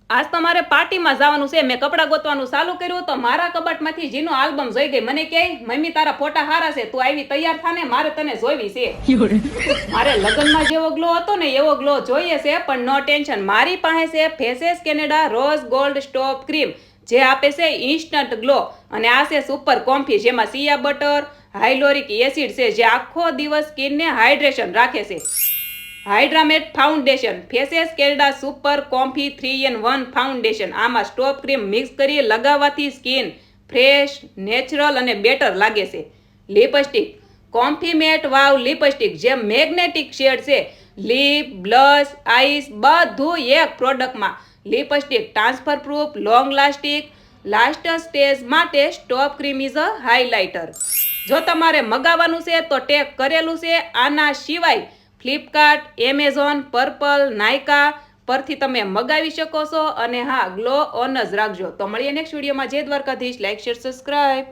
આજ તો મારે પાર્ટીમાં જવાનું છે. મેં કપડાં ગોતવાનું ચાલુ કર્યું તો મારા કબાટમાંથી જીનો આલ્બમ જોઈ ગઈ. મને કહે, મમ્મી તારા ફોટા હારા છે, તું આવી તૈયાર થાને, મારે તને જોઈવી છે. મારે લગ્નમાં જેવો ગ્લો હતો ને એવો ગ્લો જોઈએ છે, પણ નો ટેન્શન. મારી પાસે છે Faces Canada rose gold stop cream, જે આપે છે ઇન્સ્ટન્ટ ગ્લો. અને આ છે સુપર કોમ્ફી, જેમાં સિયા બટર હાઇલોરિક એસિડ છે, જે આખો દિવસ સ્કિનને હાઇડ્રેશન રાખે છે. Hydramatte foundation, Faces Canada super comfy 3 in 1 foundation. આમાં સ્ટોપ ક્રીમ મિક્સ કરી લગાવવાથી સ્કિન ફ્રેશ, નેચરલ અને બેટર લાગે છે. Lipstick, comfy matte wow lipstick, જે મેગ્નેટિક શેડ છે. લિપ, બ્લશ, આઈસ બધું એક પ્રોડક્ટમાં. Lipstick transfer proof, long lasting, last stage માટે stop cream is a highlighter. જો તમારે મગાવવાનું છે તો ટેગ કરેલું છે. આના સિવાય ફ્લિપકાર્ટ, એમેઝોન, પર્પલ, નાયકા પરથી તમે મગાવી શકો છો. અને હા, ગ્લો ઓન જ રાખજો. તો મળીએ નેક્સ્ટ વિડીયોમાં. જય દ્વારકાધીશ. Like, share, subscribe.